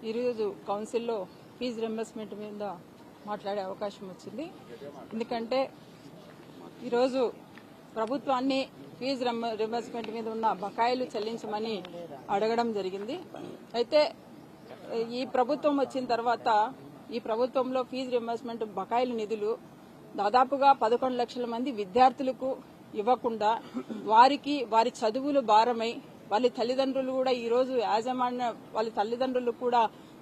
ఈరోజు కౌన్సిల్లో fee reimbursement మీద మాట్లాడే అవకాశం వచ్చింది. ఎందుకంటే ఈరోజు ప్రభుత్వాన్ని ఫీజు రింబర్స్మెంట్ మీద ఉన్న బకాయిలు చెల్లించమని అడగడం జరిగింది. అయితే ఈ ప్రభుత్వం వచ్చిన తర్వాత ఈ ప్రభుత్వంలో ఫీజు రింబర్స్మెంట్ బకాయిల నిధులు దాదాపుగా 11 లక్షల మంది విద్యార్థులకు ఇవ్వకుండా వారి చదువులు భారమై వాళ్ళ తల్లిదండ్రులు కూడా ఈ రోజు వాళ్ళ తల్లిదండ్రులు కూడా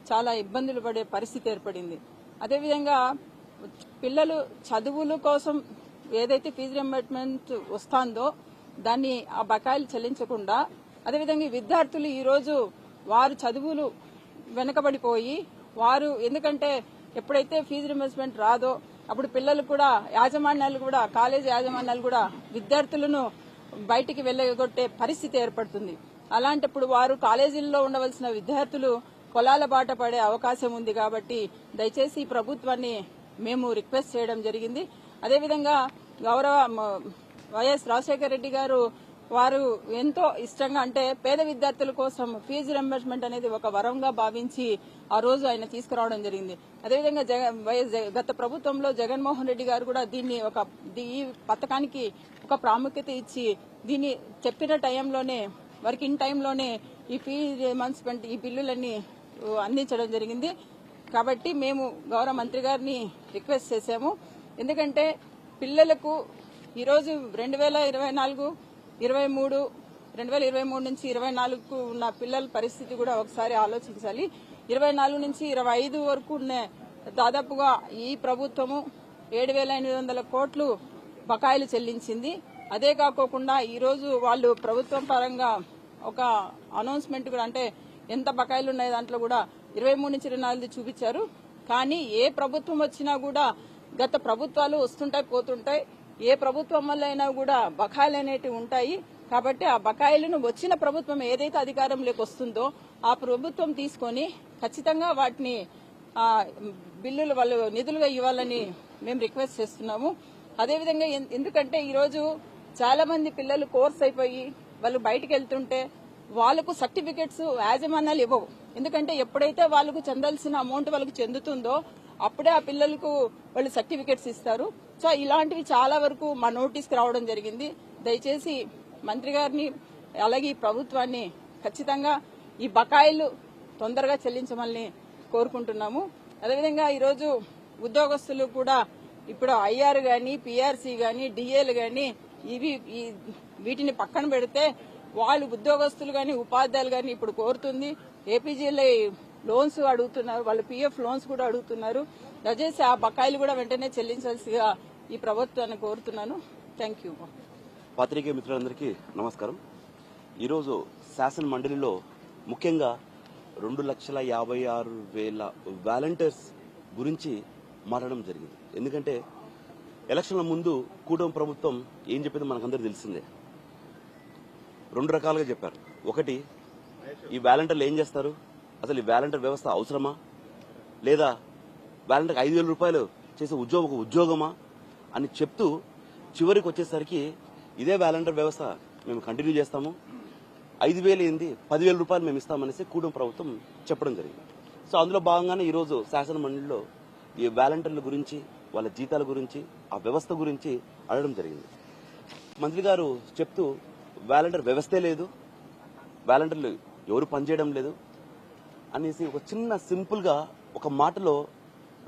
చాలా ఇబ్బందులు పడే పరిస్థితి ఏర్పడింది. అదేవిధంగా పిల్లలు చదువుల కోసం ఏదైతే ఫీజు రింబర్స్మెంట్ వస్తుందో దాన్ని ఆ బకాయిలు చెల్లించకుండా అదేవిధంగా విద్యార్థులు ఈ రోజు వారు చదువులు వెనకబడిపోయి ఎందుకంటే ఎప్పుడైతే ఫీజు రింబర్స్మెంట్ రాదో అప్పుడు పిల్లలు కూడా కాలేజీ యాజమాన్యాలు కూడా విద్యార్థులను బయటికి వెళ్లగొట్టే పరిస్థితి ఏర్పడుతుంది. అలాంటప్పుడు వారు కాలేజీల్లో ఉండవలసిన విద్యార్థులు పొలాల బాట పడే అవకాశం ఉంది. కాబట్టి దయచేసి ఈ ప్రభుత్వాన్ని మేము రిక్వెస్ట్ చేయడం జరిగింది. అదేవిధంగా గౌరవ వైఎస్ రాజశేఖర రెడ్డి గారు వారు ఎంతో ఇష్టంగా అంటే పేద విద్యార్థుల కోసం ఫీజు రింబర్స్మెంట్ అనేది ఒక వరంగా భావించి ఆ రోజు ఆయన తీసుకురావడం జరిగింది. అదేవిధంగా గత ప్రభుత్వంలో జగన్మోహన్ రెడ్డి గారు కూడా ఈ పథకానికి ఒక ప్రాముఖ్యత ఇచ్చి దీన్ని చెప్పిన టైంలోనే వర్కింగ్ టైంలోనే ఈ ఫీజు రింబర్స్మెంట్ ఈ బిల్లులన్నీ అందించడం జరిగింది. కాబట్టి మేము గౌరవ మంత్రి గారిని రిక్వెస్ట్ చేశాము. ఎందుకంటే పిల్లలకు ఈరోజు 2023 నుంచి 24 ఉన్న పిల్లల పరిస్థితి కూడా ఒకసారి ఆలోచించాలి. 24 నుంచి 25 వరకు దాదాపుగా ఈ ప్రభుత్వము 7,800 కోట్లు బకాయిలు చెల్లించింది. అదే కాకోకుండా ఈ రోజు వాళ్ళు ప్రభుత్వం పరంగా ఒక అనౌన్స్మెంట్ కూడా అంటే ఎంత బకాయిలు ఉన్నాయి దాంట్లో కూడా 23 నుంచి 24 చూపించారు. కానీ ఏ ప్రభుత్వం వచ్చినా కూడా గత ప్రభుత్వాలు వస్తుంటాయి పోతుంటాయి. ఏ ప్రభుత్వం వల్ల అయినా కూడా బకాయిలు అనేటివి ఉంటాయి. కాబట్టి ఆ బకాయిలను వచ్చిన ప్రభుత్వం ఏదైతే అధికారంలోకి వస్తుందో ఆ ప్రభుత్వం తీసుకొని ఖచ్చితంగా వాటిని బిల్లులు వాళ్ళు నిధులుగా ఇవ్వాలని మేము రిక్వెస్ట్ చేస్తున్నాము. అదేవిధంగా ఎందుకంటే ఈరోజు చాలా మంది పిల్లలు కోర్స్ అయిపోయి వాళ్ళు బయటకు వెళ్తుంటే వాళ్లకు సర్టిఫికెట్స్ యాజమాన్యాలు ఇవ్వవు. ఎందుకంటే ఎప్పుడైతే వాళ్ళకు చెందాల్సిన అమౌంట్ వాళ్ళకు చెందుతుందో అప్పుడే ఆ పిల్లలకు వాళ్ళు సర్టిఫికెట్స్ ఇస్తారు. సో ఇలాంటివి చాలా వరకు మా నోటీస్కి రావడం జరిగింది. దయచేసి మంత్రి గారిని అలాగే ఈ ప్రభుత్వాన్ని ఖచ్చితంగా ఈ బకాయిలు తొందరగా చెల్లించమని కోరుకుంటున్నాము. అదేవిధంగా ఈరోజు ఉద్యోగస్తులు కూడా ఇప్పుడు ఐఆర్ గాని పీఆర్సీ గాని డిఏలు గాని వీటిని పక్కన పెడితే వాళ్ళు ఉద్యోగస్తులు గాని ఉపాధ్యాయులు గాని ఇప్పుడు కోరుతుంది ఏపీజీఎల్ లోన్స్ అడుగుతున్నారు, వాళ్ళు పీఎఫ్ లోన్స్ కూడా అడుగుతున్నారు. దయచేసి ఆ బకాయిలు కూడా వెంటనే చెల్లించాల్సిగా ఈ ప్రభుత్వాన్ని కోరుతున్నాను. Thank you. పాత్రికేయ మిత్రులందరికీ నమస్కారం. ఈరోజు శాసన మండలిలో ముఖ్యంగా 2,56,000 వాలంటీర్స్ గురించి మాట్లాడడం జరిగింది. ఎందుకంటే ఎలక్షన్ల ముందు కూటమి ప్రభుత్వం ఏం చెప్పిందో మనకందరూ తెలిసిందే. 2 రకాలుగా చెప్పారు. ఒకటి, ఈ వాలంటీర్లు ఏం చేస్తారు, అసలు ఈ వాలంటీర్ వ్యవస్థ అవసరమా, లేదా వాలంటీర్కి 5,000 రూపాయలు చేసే ఉద్యోగమా అని చెప్తూ చివరికి వచ్చేసరికి ఇదే వాలంటీర్ వ్యవస్థ మేము కంటిన్యూ చేస్తాము, 5,000 ఏంది 10,000 రూపాయలు మేము ఇస్తామనేసి కూటమి ప్రభుత్వం చెప్పడం జరిగింది. సో అందులో భాగంగానే ఈరోజు శాసన మండలిలో ఈ వాలంటీర్ల గురించి, వాళ్ళ జీతాల గురించి, ఆ వ్యవస్థ గురించి అడగడం జరిగింది. మంత్రి గారు చెప్తూ వాలంటీర్ వ్యవస్థే లేదు, వాలంటీర్లు ఎవరు పనిచేయడం లేదు అనేసి ఒక చిన్న సింపుల్ గా ఒక మాటలో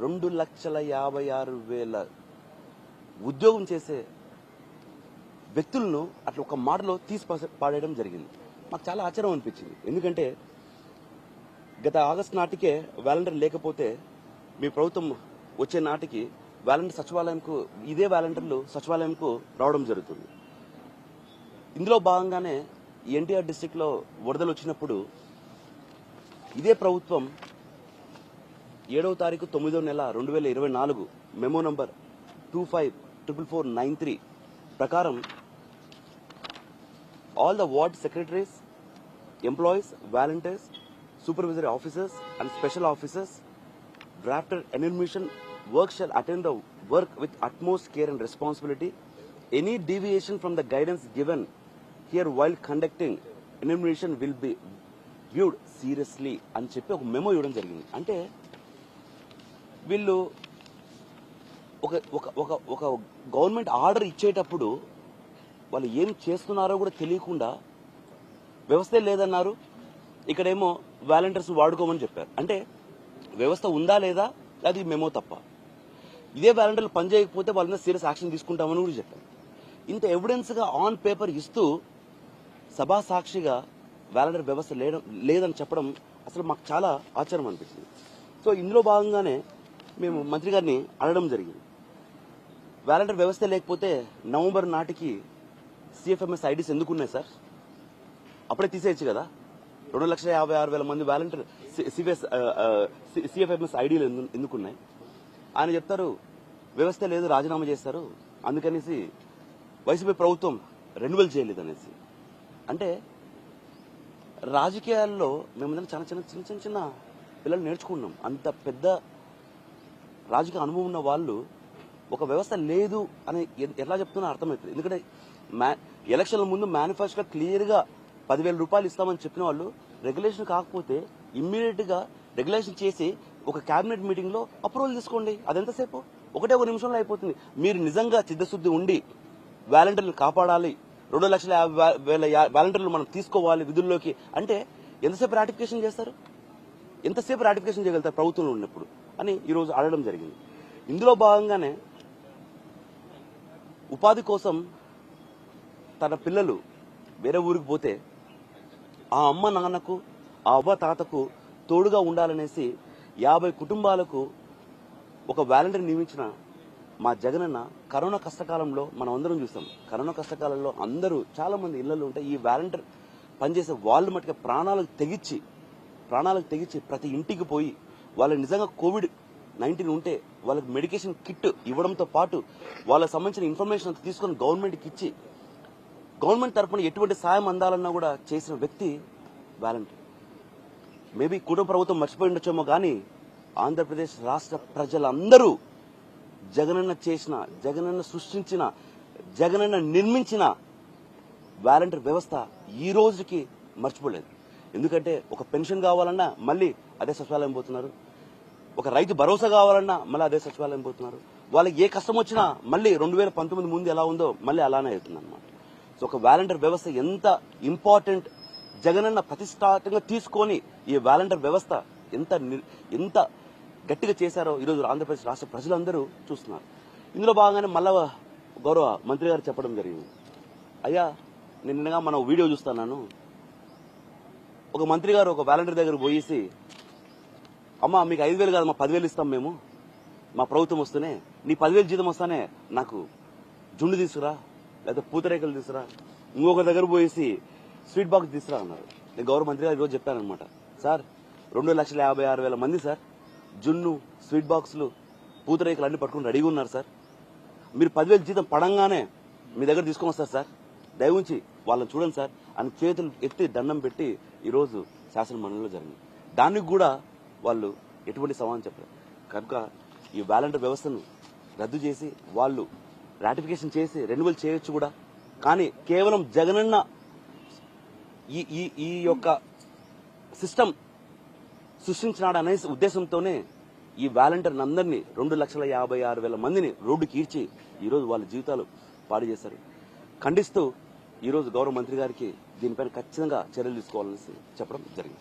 2,56,000 ఉద్యోగం చేసే వ్యక్తులను అట్లా ఒక మాటలో తీసి పాడేయడం జరిగింది. మాకు చాలా ఆశ్చర్యం అనిపించింది. ఎందుకంటే గత ఆగస్టు నాటికే వాలంటీర్ లేకపోతే మీ ప్రభుత్వం వచ్చే నాటికి వాలంటీర్ సచివాలయంకు ఇదే వాలంటీర్లు సచివాలయంకు రావడం జరుగుతుంది. ఇందులో భాగంగానే ఎన్టీఆర్ డిస్టిక్ లో వరదలు వచ్చినప్పుడు ఇదే ప్రభుత్వం 7వ తారీఖు 9వ నెల 2024 మెమో నంబర్ 254493 ప్రకారం all the ward secretaries, employees, volunteers, supervisory officers and special officers drafted enumeration work shall attend the work with utmost care and responsibility. Any deviation from the guidance given here while conducting enumeration will be viewed seriously అని చెప్పి ఒక memo ఇవ్వడం జరిగింది. అంటే వీళ్ళు ఒక ఒక ఒక ఒక గవర్నమెంట్ ఆర్డర్ ఇచ్చేటప్పుడు వాళ్ళు ఏం చేస్తున్నారో కూడా తెలియకుండా వ్యవస్థే లేదన్నారు. ఇక్కడేమో వాలంటీర్స్ వాడుకోమని చెప్పారు. అంటే వ్యవస్థ ఉందా లేదా అది మెమో తప్ప. ఇదే వాలంటీర్లు పనిచేయకపోతే వాళ్ళ మీద సీరియస్ యాక్షన్ తీసుకుంటామని కూడా చెప్పారు. ఇంత ఎవిడెన్స్ గా ఆన్ పేపర్ ఇస్తూ సభా సాక్షిగా వాలంటీర్ వ్యవస్థ లేదని చెప్పడం అసలు మాకు చాలా ఆశ్చర్యం అనిపించింది. సో ఇందులో భాగంగానే మేము మంత్రి గారిని అడగడం జరిగింది. వాలంటీర్ వ్యవస్థ లేకపోతే నవంబర్ నాటికి సిఎఫ్ఎంఎస్ ఐడీస్ ఎందుకున్నాయి సార్? అప్పుడే తీసేయచ్చు కదా. 2,56,000 మంది వాలంటీర్ సిఎఫ్ఎంఎస్ ఐడీలు ఎందుకున్నాయి? ఆయన చెప్తారు వ్యవస్థ లేదు, రాజీనామా చేస్తారు, అందుకనేసి వైసీపీ ప్రభుత్వం రెన్యువల్ చేయలేదు అనేసి. అంటే రాజకీయాల్లో మేమందరం చాలా చిన్న చిన్న పిల్లలు నేర్చుకున్నాం. అంత పెద్ద రాజకీయ అనుభవం ఉన్న వాళ్ళు ఒక వ్యవస్థ లేదు అని ఎలా చెప్తున్నా అర్థమవుతుంది. ఎందుకంటే ఎలక్షన్ల ముందు మేనిఫెస్టోలో క్లియర్ గా 10,000 రూపాయలు ఇస్తామని చెప్పిన వాళ్ళు రెగ్యులేషన్ కాకపోతే ఇమ్మీడియట్ గా రెగ్యులేషన్ చేసి ఒక కేబినెట్ మీటింగ్ లో అప్రూవల్ తీసుకోండి. అదెంతసేపు? ఒకటే ఒక నిమిషంలో అయిపోతుంది. మీరు నిజంగా చిత్తశుద్ధి ఉండి వాలంటీర్లు కాపాడాలి, 2,50,000 వాలంటీర్లు మనం తీసుకోవాలి విధుల్లోకి అంటే ఎంతసేపు రాటిఫికేషన్ చేస్తారు? ఎంతసేపు రాటిఫికేషన్ చేయగలుగుతారు ప్రభుత్వంలో ఉన్నప్పుడు అని ఈ రోజు అడగడం జరిగింది. ఇందులో భాగంగానే ఉపాధి కోసం తన పిల్లలు వేరే ఊరికి పోతే ఆ అమ్మ నాన్నకు ఆ అవ్వ తాతకు తోడుగా ఉండాలనేసి 50 కుటుంబాలకు ఒక వాలంటీర్ నియమించిన మా జగనన్న కరోనా కష్టకాలంలో మనం అందరం చూస్తాం. కరోనా కష్టకాలంలో అందరూ చాలా మంది ఇళ్లలో ఉంటే ఈ వాలంటీర్ పనిచేసే వాళ్ళు మటుకు ప్రాణాలకు తెగించి ప్రతి ఇంటికి పోయి వాళ్ళకి నిజంగా COVID-19 ఉంటే వాళ్ళకి మెడికేషన్ కిట్ ఇవ్వడంతో పాటు వాళ్ళకి సంబంధించిన ఇన్ఫర్మేషన్ తీసుకుని గవర్నమెంట్కి ఇచ్చి గవర్నమెంట్ తరఫున ఎటువంటి సాయం అందాలన్నా కూడా చేసిన వ్యక్తి వాలంటీర్. మేబీ కుటుంబ ప్రభుత్వం మర్చిపోయి ఉండొచ్చేమో కానీ ఆంధ్రప్రదేశ్ రాష్ట్ర ప్రజలందరూ జగనన్న సృష్టించిన జగనన్న నిర్మించిన వాలంటీర్ వ్యవస్థ ఈ రోజుకి మర్చిపోలేదు. ఎందుకంటే ఒక పెన్షన్ కావాలన్నా మళ్ళీ అదే సచివాలయం పోతున్నారు, ఒక రైతు భరోసా కావాలన్నా మళ్ళీ అదే సచివాలయం పోతున్నారు. వాళ్ళకి ఏ కష్టం వచ్చినా మళ్ళీ 2019 ముందు ఎలా ఉందో మళ్ళీ అలానే అవుతుంది అనమాట. సో ఒక వాలంటీర్ వ్యవస్థ ఎంత ఇంపార్టెంట్, జగనన్న ప్రతిష్టాత్మకంగా తీసుకొని ఈ వాలంటీర్ వ్యవస్థ ఎంత గట్టిగా చేశారో ఈరోజు ఆంధ్రప్రదేశ్ రాష్ట్ర ప్రజలందరూ చూస్తున్నారు. ఇందులో భాగంగానే మళ్ళా గౌరవ మంత్రి గారు చెప్పడం జరిగింది. అయ్యా నిన్నగా మనం వీడియో చూస్తున్నాను, ఒక మంత్రి గారు ఒక వాలంటీర్ దగ్గర పోయేసి అమ్మా మీకు 5,000 కాదు మా 10,000 ఇస్తాం మేము, మా ప్రభుత్వం వస్తేనే నీ 10,000 జీతం వస్తానే నాకు జుండు తీసుకురా లేదా పూతరేకలు తీసుకురా, ఇంకొక దగ్గర పోయేసి స్వీట్ బాక్స్ తీసుకురా అన్నారు. నేను గౌరవ మంత్రి గారు ఈరోజు చెప్పానమాట, సార్ 2,56,000 మంది సార్ జున్ను స్వీట్ బాక్సులు పూతరేకలు అన్ని పట్టుకుని రెడీగా ఉన్నారు సార్. మీరు 10,000 జీతం పడంగానే మీ దగ్గర తీసుకొని వస్తారు సార్, దయవుంచి వాళ్ళని చూడండి సార్ అని చేతులు ఎత్తి దండం పెట్టి ఈరోజు శాసన మండలిలో జరిగింది. దానికి కూడా వాళ్ళు ఎటువంటి సమాధానం చెప్పారు. కనుక ఈ వాలంటీర్ వ్యవస్థను రద్దు చేసి వాళ్ళు రాటిఫికేషన్ చేసి రెన్యువల్ చేయొచ్చు కూడా, కానీ కేవలం జగనన్న ఈ యొక్క సిస్టమ్ సృష్టించినాడనే ఉద్దేశంతోనే ఈ వాలంటీర్ అందరినీ 2,56,000 మందిని రోడ్డుకి ఈడ్చి ఈరోజు వాళ్ళ జీవితాలు పాడు చేశారు. ఖండిస్తూ ఈరోజు గౌరవ మంత్రి గారికి దీనిపైన ఖచ్చితంగా చర్యలు తీసుకోవాలని చెప్పడం జరిగింది.